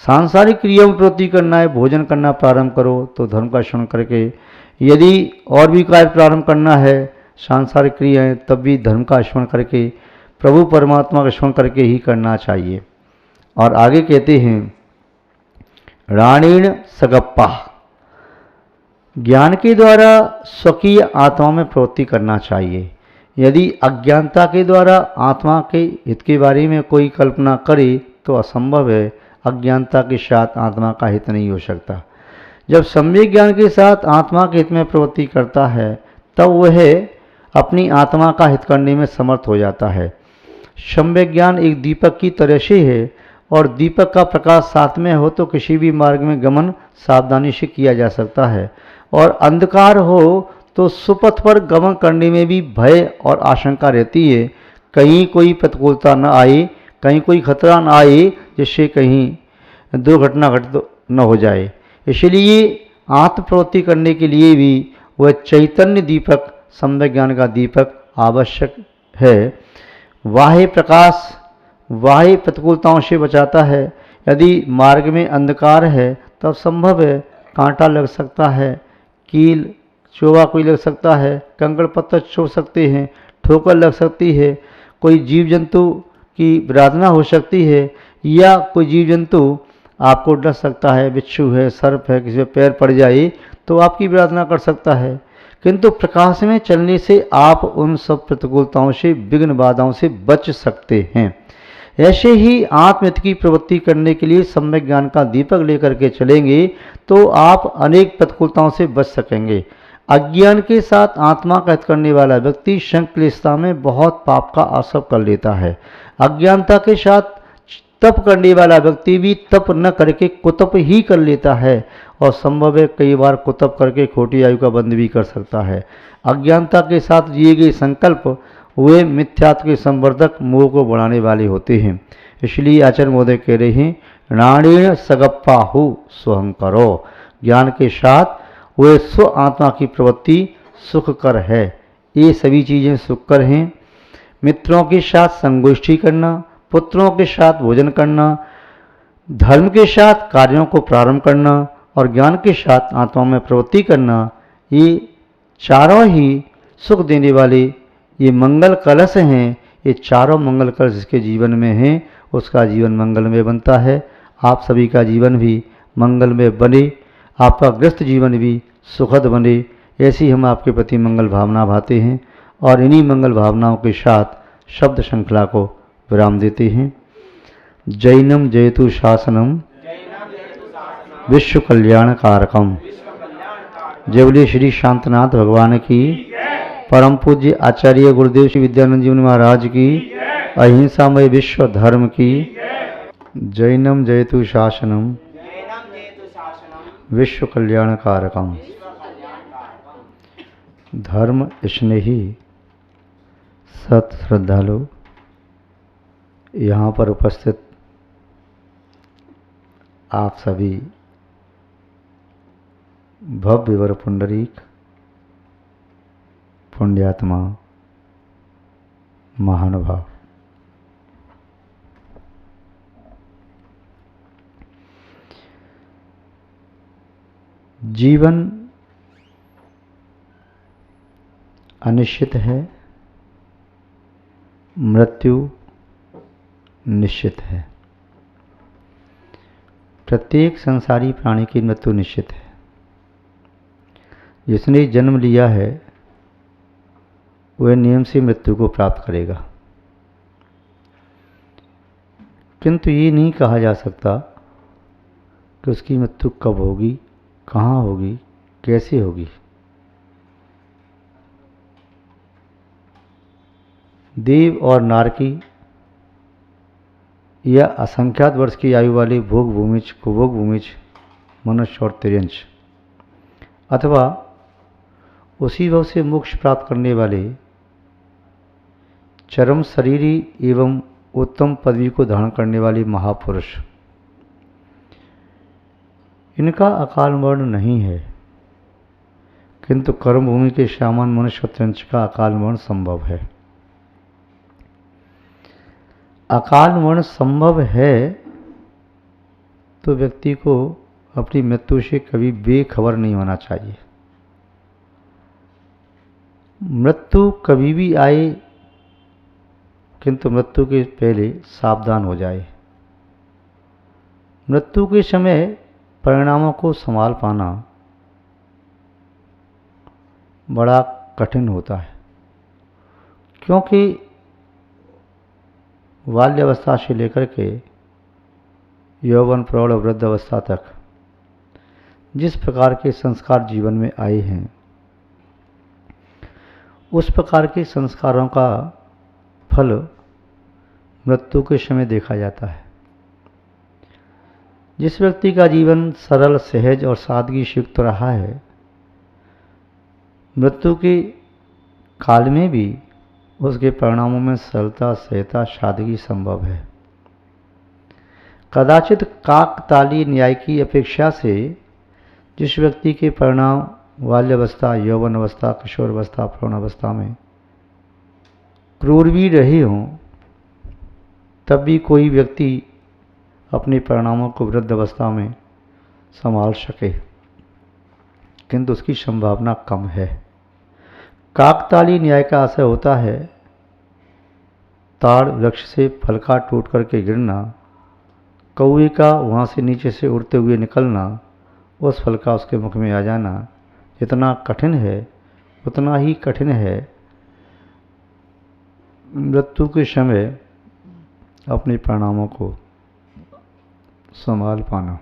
सांसारिक क्रियाओं में प्रवृत्ति करना है, भोजन करना प्रारंभ करो तो धर्म का श्रवण करके, यदि और भी कार्य प्रारंभ करना है सांसारिक क्रियाएं, तब भी धर्म का स्मरण करके, प्रभु परमात्मा का स्मरण करके ही करना चाहिए। और आगे कहते हैं राणीण सगप्पा, ज्ञान के द्वारा स्वकीय आत्मा में प्रवृत्ति करना चाहिए। यदि अज्ञानता के द्वारा आत्मा के हित के बारे में कोई कल्पना करे तो असंभव है, अज्ञानता के साथ आत्मा का हित नहीं हो सकता। जब सम्यक ज्ञान के साथ आत्मा के हित में प्रवृत्ति करता है तब वह अपनी आत्मा का हित करने में समर्थ हो जाता है। सम्यक ज्ञान एक दीपक की तरह से है और दीपक का प्रकाश साथ में हो तो किसी भी मार्ग में गमन सावधानी से किया जा सकता है, और अंधकार हो तो सुपथ पर गमन करने में भी भय और आशंका रहती है, कहीं कोई प्रतिकूलता न आए, कहीं कोई खतरा न आए जिससे कहीं दुर्घटना घटित न हो जाए। इसलिए आत्म प्रवृत्ति करने के लिए भी वह चैतन्य दीपक, सम्यक ज्ञान का दीपक आवश्यक है। बाह्य प्रकाश बाह्य प्रतिकूलताओं से बचाता है। यदि मार्ग में अंधकार है तब संभव है कांटा लग सकता है, कील चोवा कोई लग सकता है, कंकड़ पत्थर छू सकते हैं, ठोकर लग सकती है, कोई जीव जंतु की विराधना हो सकती है, या कोई जीव जंतु आपको डस सकता है, बिच्छू है, सर्प है, किसी पे पैर पड़ जाए तो आपकी विराधना कर सकता है। किंतु प्रकाश में चलने से आप उन सब प्रतिकूलताओं से, विघ्न बाधाओं से बच सकते हैं। ऐसे ही आत्महित की प्रवृत्ति करने के लिए सम्यक ज्ञान का दीपक लेकर के चलेंगे तो आप अनेक प्रतिकूलताओं से बच सकेंगे। अज्ञान के साथ आत्मा का हित करने वाला व्यक्ति संक्लिष्टता में बहुत पाप का आश्रय कर लेता है। अज्ञानता के साथ तप करने वाला व्यक्ति भी तप न करके कुतप ही कर लेता है, और संभव है कई बार कुतप करके खोटी आयु का बंध भी कर सकता है। अज्ञानता के साथ जिए गए संकल्प वे मिथ्यात्व के संवर्धक मोह को बढ़ाने वाले होते हैं। इसलिए आचार्य महोदय कह रहे हैं राणीण सगप्पा हो स्वहं करो, ज्ञान के साथ वे स्व आत्मा की प्रवृत्ति सुखकर है। ये सभी चीज़ें सुखकर हैं। मित्रों के साथ संगोष्ठी करना, पुत्रों के साथ भोजन करना, धर्म के साथ कार्यों को प्रारंभ करना और ज्ञान के साथ आत्मा में प्रवृत्ति करना, ये चारों ही सुख देने वाले ये मंगल कलश हैं। ये चारों मंगल कलश जिसके जीवन में हैं उसका जीवन मंगलमय बनता है। आप सभी का जीवन भी मंगलमय बने, आपका ग्रस्त जीवन भी सुखद बने, ऐसी हम आपके प्रति मंगल भावना भाते हैं और इन्हीं मंगल भावनाओं के साथ शब्द श्रृंखला को विराम देते हैं। जैनम जयतु शासनम विश्व कल्याण कारकम। जय बोलिए श्री शांतनाथ भगवान की, परम पूज्य आचार्य गुरुदेव श्री विद्यानंद जी महाराज की, अहिंसामय विश्व धर्म की। जैनम जयतु शासनम विश्व कल्याण कारकम। धर्म स्नेही सत श्रद्धालु, यहाँ पर उपस्थित आप सभी भव्य वर पुंडरीक पुण्यात्मा महानुभाव, जीवन अनिश्चित है, मृत्यु निश्चित है। प्रत्येक संसारी प्राणी की मृत्यु निश्चित है। जिसने जन्म लिया है वह नियम से मृत्यु को प्राप्त करेगा, किंतु ये नहीं कहा जा सकता कि उसकी मृत्यु कब होगी, कहाँ होगी, कैसे होगी। देव और नारकी या असंख्यात वर्ष की आयु वाले भोग भूमिज, कुभोग भूमिज मनुष्य और तिर्यंश, अथवा उसी भाव से मोक्ष प्राप्त करने वाले चरम शरीरी एवं उत्तम पदवी को धारण करने वाले महापुरुष, इनका अकाल मरण नहीं है, किंतु कर्म भूमि के सामान्य मनुष्य तिर्यंश का अकाल मरण संभव है। अकाल मरण संभव है तो व्यक्ति को अपनी मृत्यु से कभी बेखबर नहीं होना चाहिए। मृत्यु कभी भी आए, किंतु मृत्यु के पहले सावधान हो जाए। मृत्यु के समय परिणामों को संभाल पाना बड़ा कठिन होता है, क्योंकि बाल्यावस्था से लेकर के यौवन, प्रौढ़, वृद्ध अवस्था तक जिस प्रकार के संस्कार जीवन में आए हैं, उस प्रकार के संस्कारों का फल मृत्यु के समय देखा जाता है। जिस व्यक्ति का जीवन सरल, सहज और सादगी से युक्त रहा है, मृत्यु के काल में भी उसके परिणामों में सरलता, सहजता, सादगी संभव है। कदाचित काकतालीय न्याय की अपेक्षा से जिस व्यक्ति के परिणाम बाल्यावस्था, यौवन अवस्था, किशोर अवस्था, प्रौढ़ अवस्था में क्रूर भी रहे हों, तब भी कोई व्यक्ति अपने परिणामों को वृद्ध अवस्था में संभाल सके, किंतु उसकी संभावना कम है। काकतालीय न्याय का आशय होता है ताड़ वृक्ष से फल का टूट करके गिरना, कौवे का वहाँ से नीचे से उड़ते हुए निकलना, उस फल का उसके मुख में आ जाना। जितना कठिन है उतना ही कठिन है मृत्यु के समय अपने परिणामों को संभाल पाना।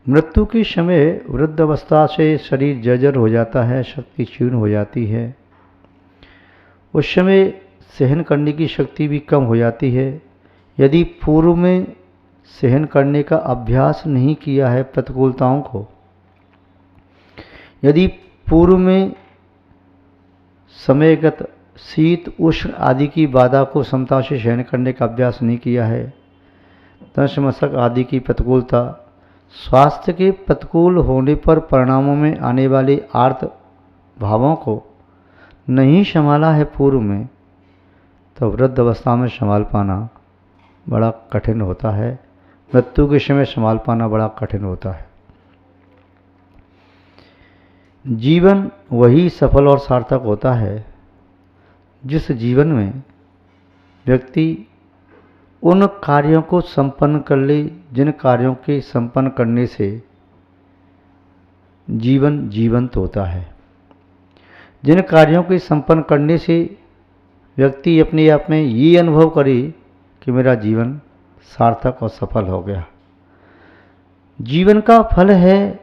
मृत्यु के समय वृद्ध अवस्था से शरीर जर्जर हो जाता है, शक्ति क्षीण हो जाती है। उस समय सहन करने की शक्ति भी कम हो जाती है। यदि पूर्व में सहन करने का अभ्यास नहीं किया है प्रतिकूलताओं को, यदि पूर्व में समयगत शीत, उष्ण आदि की बाधा को समता से सहन करने का अभ्यास नहीं किया है, दंश मशक आदि की प्रतिकूलता, स्वास्थ्य के प्रतिकूल होने पर परिणामों में आने वाले आर्त भावों को नहीं संभाला है पूर्व में, तो वृद्ध अवस्था में संभाल पाना बड़ा कठिन होता है। मृत्यु के समय संभाल पाना बड़ा कठिन होता है। जीवन वही सफल और सार्थक होता है जिस जीवन में व्यक्ति उन कार्यों को संपन्न कर ले जिन कार्यों के संपन्न करने से जीवन जीवंत होता है, जिन कार्यों के संपन्न करने से व्यक्ति अपने आप में ये अनुभव करे कि मेरा जीवन सार्थक और सफल हो गया। जीवन का फल है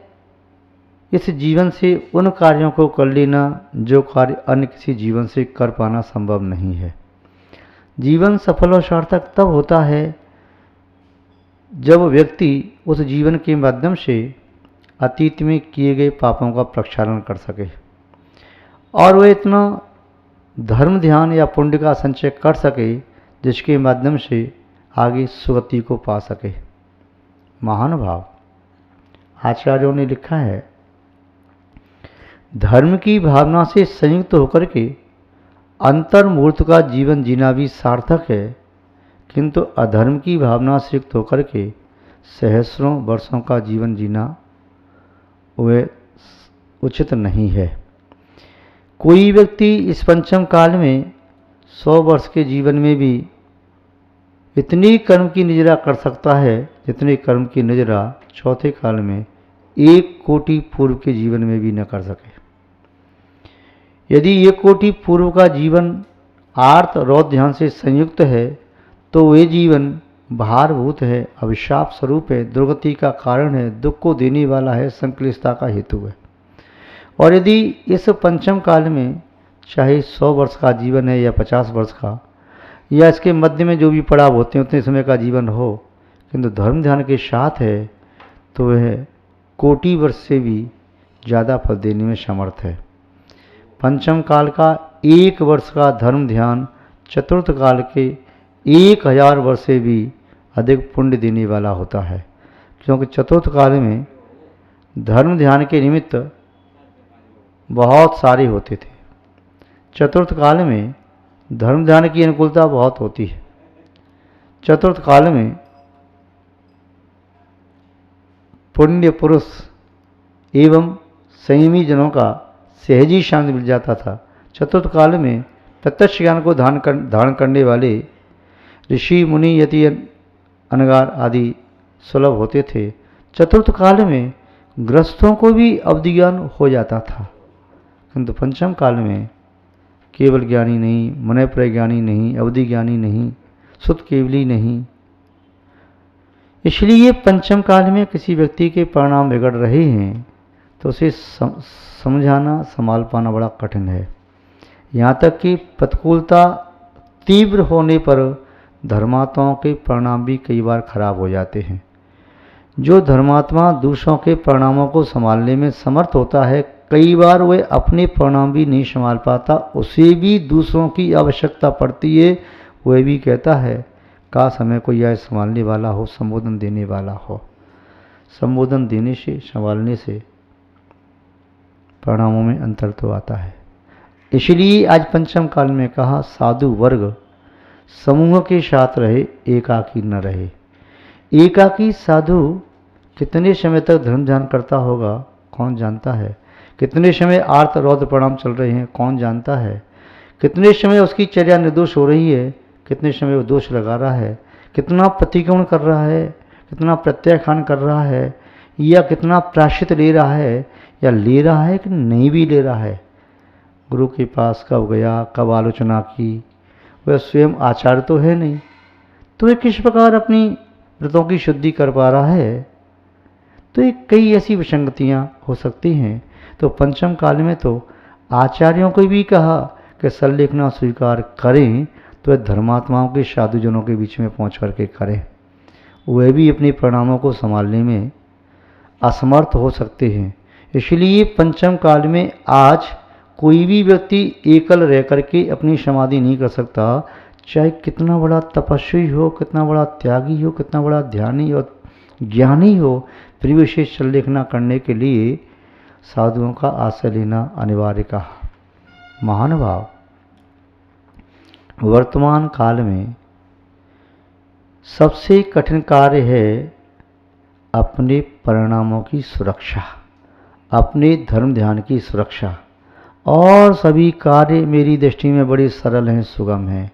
इस जीवन से उन कार्यों को कर लेना जो कार्य अन्य किसी जीवन से कर पाना संभव नहीं है। जीवन सफल और सार्थक तब होता है जब व्यक्ति उस जीवन के माध्यम से अतीत में किए गए पापों का प्रक्षालन कर सके और वह इतना धर्म, ध्यान या पुण्य का संचय कर सके जिसके माध्यम से आगे सुगति को पा सके। महानुभाव आचार्यों ने लिखा है, धर्म की भावना से संयुक्त होकर के अंतर्मूर्त का जीवन जीना भी सार्थक है, किंतु अधर्म की भावना से युक्त होकर के सहस्रों वर्षों का जीवन जीना वह उचित नहीं है। कोई व्यक्ति इस पंचम काल में 100 वर्ष के जीवन में भी इतनी कर्म की निजरा कर सकता है जितने कर्म की निजरा चौथे काल में 1 कोटि पूर्व के जीवन में भी न कर सके। यदि 1 कोटि पूर्व का जीवन आर्त रौद्र ध्यान से संयुक्त है तो वे जीवन भारभूत है, अभिशाप स्वरूप है, दुर्गति का कारण है, दुख को देने वाला है, संक्लिष्टता का हेतु है। और यदि इस पंचम काल में चाहे 100 वर्ष का जीवन है या 50 वर्ष का या इसके मध्य में जो भी पड़ाव होते हैं उतने समय का जीवन हो, किंतु धर्म ध्यान के साथ है तो वह कोटि वर्ष से भी ज़्यादा फल देने में समर्थ है। पंचम काल का 1 वर्ष का धर्म ध्यान चतुर्थ काल के 1000 वर्ष से भी अधिक पुण्य देने वाला होता है, क्योंकि चतुर्थ काल में धर्म ध्यान के निमित्त बहुत सारे होते थे। चतुर्थ काल में धर्म ध्यान की अनुकूलता बहुत होती है। चतुर्थ काल में पुण्य पुरुष एवं संयमी जनों का सहजी शांति मिल जाता था। चतुर्थ काल में प्रत्यक्ष ज्ञान को धारण करने वाले ऋषि मुनि यति अनगार आदि सुलभ होते थे। चतुर्थ काल में गृहस्थों को भी अवधि ज्ञान हो जाता था, किंतु पंचम काल में केवल ज्ञानी नहीं, मन प्रज्ञानी नहीं, अवधि ज्ञानी नहीं, शुद्ध केवली नहीं। इसलिए पंचम काल में किसी व्यक्ति के परिणाम बिगड़ रहे हैं तो उसे समझाना, संभाल पाना बड़ा कठिन है। यहाँ तक कि प्रतिकूलता तीव्र होने पर धर्मात्माओं के परिणाम भी कई बार खराब हो जाते हैं। जो धर्मात्मा दूसरों के परिणामों को संभालने में समर्थ होता है, कई बार वह अपने परिणाम भी नहीं संभाल पाता, उसे भी दूसरों की आवश्यकता पड़ती है। वह भी कहता है काश हमें कोई यह संभालने वाला हो, संबोधन देने वाला हो। संबोधन देने से, संभालने से परिणामों में अंतर तो आता है। इसलिए आज पंचम काल में कहा साधु वर्ग समूह के साथ रहे, एकाकी न रहे। एकाकी साधु कितने समय तक धर्म ध्यान करता होगा कौन जानता है। कितने समय आर्त रौद्र परिणाम चल रहे हैं कौन जानता है। कितने समय उसकी चर्या निर्दोष हो रही है, कितने समय वो दोष लगा रहा है, कितना प्रतिक्रमण कर रहा है, कितना प्रत्याख्यान कर रहा है, या कितना प्रायश्चित ले रहा है, या ले रहा है कि नहीं भी ले रहा है। गुरु के पास कब गया, कब आलोचना की, वह स्वयं आचार्य तो है नहीं, तो वह किस प्रकार अपनी व्रतों की शुद्धि कर पा रहा है। तो ये कई ऐसी विसंगतियाँ हो सकती हैं। तो पंचम काल में तो आचार्यों को भी कहा कि संलेखना स्वीकार करें, तो वह धर्मात्माओं के साधुजनों के बीच में पहुँच करके करें। वह भी अपने परिणामों को संभालने में असमर्थ हो सकते हैं। इसलिए पंचम काल में आज कोई भी व्यक्ति एकल रह करके अपनी समाधि नहीं कर सकता, चाहे कितना बड़ा तपस्वी हो, कितना बड़ा त्यागी हो, कितना बड़ा ध्यानी और ज्ञानी हो, फिर विशेष संलेखना करने के लिए साधुओं का आश्रय लेना अनिवार्य कहा। महानुभाव, वर्तमान काल में सबसे कठिन कार्य है अपने परिणामों की सुरक्षा, अपने धर्म ध्यान की सुरक्षा। और सभी कार्य मेरी दृष्टि में बड़े सरल हैं, सुगम हैं।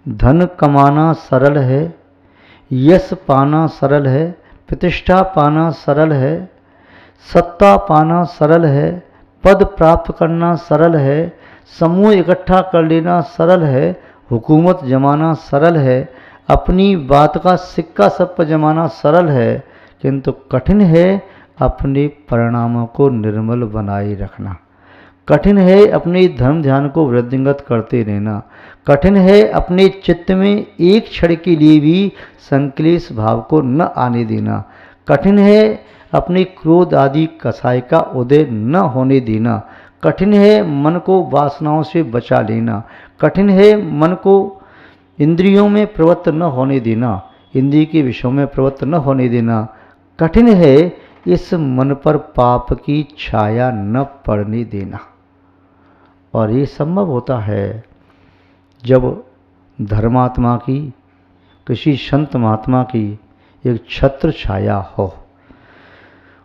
धन कमाना सरल है, यश पाना सरल है, प्रतिष्ठा पाना सरल है, सत्ता पाना सरल है, पद प्राप्त करना सरल है, समूह इकट्ठा कर लेना सरल है, हुकूमत जमाना सरल है, अपनी बात का सिक्का सब पर जमाना सरल है, किंतु कठिन है अपने परिणामों को निर्मल बनाए रखना। कठिन है अपने धर्म ध्यान को वृद्धिंगत करते रहना। कठिन है अपने चित्त में एक क्षण के लिए भी संक्लेश भाव को न आने देना। कठिन है अपने क्रोध आदि कसाय का उदय न होने देना। कठिन है मन को वासनाओं से बचा लेना। कठिन है मन को इंद्रियों में प्रवृत्त न होने देना, इंद्रिय के विषयों में प्रवृत्त न होने देना। कठिन है इस मन पर पाप की छाया न पड़ने देना। और ये संभव होता है जब धर्मात्मा की, किसी संत महात्मा की एक छत्र छाया हो।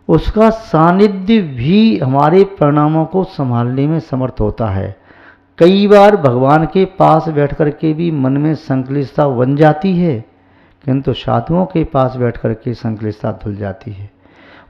उसका सानिध्य भी हमारे परिणामों को संभालने में समर्थ होता है। कई बार भगवान के पास बैठ कर के भी मन में संक्लिष्टता बन जाती है, किंतु साधुओं के पास बैठ कर के संक्लिष्टता धुल जाती है।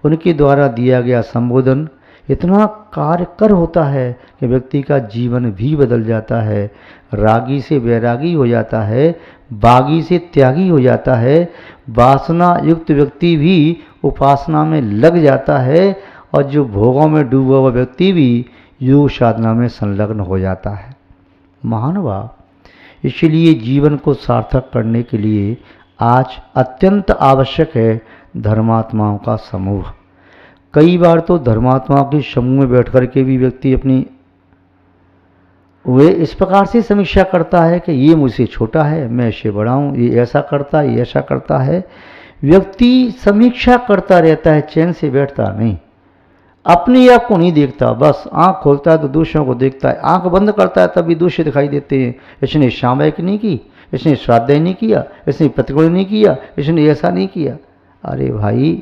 उनके द्वारा दिया गया संबोधन इतना कार्यकर होता है कि व्यक्ति का जीवन भी बदल जाता है। रागी से वैरागी हो जाता है, बागी से त्यागी हो जाता है, वासना युक्त व्यक्ति भी उपासना में लग जाता है, और जो भोगों में डूबा हुआ व्यक्ति भी योग साधना में संलग्न हो जाता है। महानुभाव, इसलिए जीवन को सार्थक करने के लिए आज अत्यंत आवश्यक है धर्मात्माओं का समूह। कई बार तो धर्मात्माओं के समूह में बैठ कर के भी व्यक्ति अपनी वे इस प्रकार से समीक्षा करता है कि ये मुझसे छोटा है, मैं इससे बड़ा हूँ, ये ऐसा करता है, ये ऐसा करता है। व्यक्ति समीक्षा करता रहता है, चैन से बैठता नहीं, अपने आप को नहीं देखता। बस आंख खोलता है तो दूसरों को देखता है, आंख बंद करता है तभी दूसरे दिखाई देते हैं। इसने सामयिक नहीं की, इसने स्वाध्याय नहीं किया, इसने प्रतिकूल नहीं किया, इसने ऐसा नहीं किया। अरे भाई,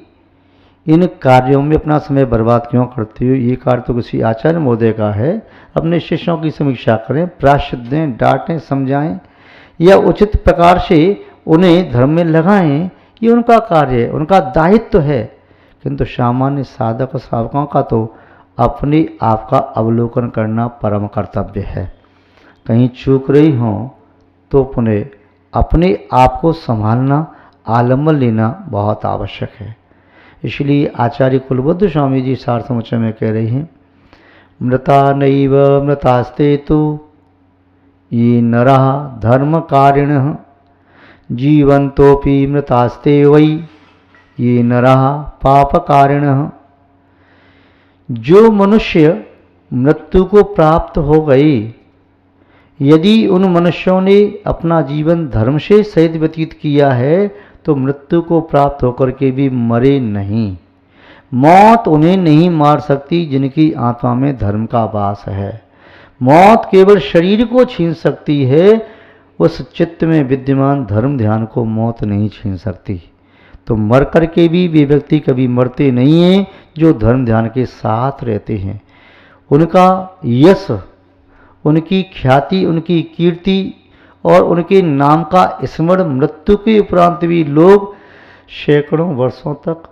इन कार्यों में अपना समय बर्बाद क्यों करते हो? ये कार्य तो किसी आचार्य महोदय का है। अपने शिष्यों की समीक्षा करें, प्रायश्चित दें, डांटें, समझाएं या उचित प्रकार से उन्हें धर्म में लगाएं। ये उनका कार्य है, उनका दायित्व है। किंतु सामान्य साधक और साधकों का तो अपने आप का अवलोकन करना परम कर्तव्य है। कहीं चूक रही हों तो पुनः अपने आप को संभालना, आलम्बन लेना बहुत आवश्यक है। इसलिए आचार्य कुलबुद्ध स्वामी जी सार समुच्चय में कह रहे हैं, मृता नैव मृतास्ते तो ये नरः धर्म कारिणः जीवन्तोऽपि मृतास्ते वै ये नरः पाप कारिणः। जो मनुष्य मृत्यु को प्राप्त हो गए, यदि उन मनुष्यों ने अपना जीवन धर्म से सहित व्यतीत किया है तो मृत्यु को प्राप्त होकर के भी मरे नहीं। मौत उन्हें नहीं मार सकती जिनकी आत्मा में धर्म का वास है। मौत केवल शरीर को छीन सकती है, उस चित्त में विद्यमान धर्म ध्यान को मौत नहीं छीन सकती। तो मर करके भी वे व्यक्ति कभी मरते नहीं हैं जो धर्म ध्यान के साथ रहते हैं। उनका यश, उनकी ख्याति, उनकी कीर्ति और उनके नाम का स्मरण मृत्यु के उपरांत भी लोग सैकड़ों वर्षों तक,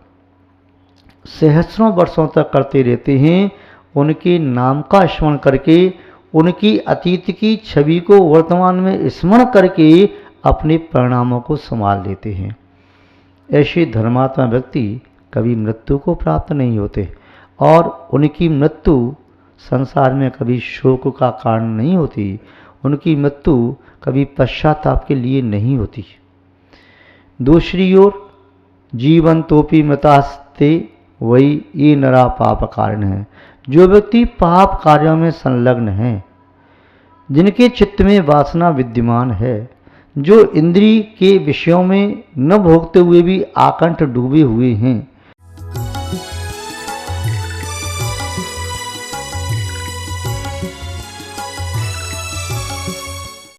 सहस्रों वर्षों तक करते रहते हैं। उनके नाम का स्मरण करके, उनकी अतीत की छवि को वर्तमान में स्मरण करके अपने परिणामों को संभाल लेते हैं। ऐसे धर्मात्मा व्यक्ति कभी मृत्यु को प्राप्त नहीं होते और उनकी मृत्यु संसार में कभी शोक का कारण नहीं होती। उनकी मृत्यु कभी पश्चाताप के लिए नहीं होती। दूसरी ओर जीवन्तोऽपि मृतास्ते वै ये नरः पाप कारण है। जो व्यक्ति पाप कार्यों में संलग्न हैं, जिनके चित्त में वासना विद्यमान है, जो इंद्रिय के विषयों में न भोगते हुए भी आकंठ डूबे हुए हैं,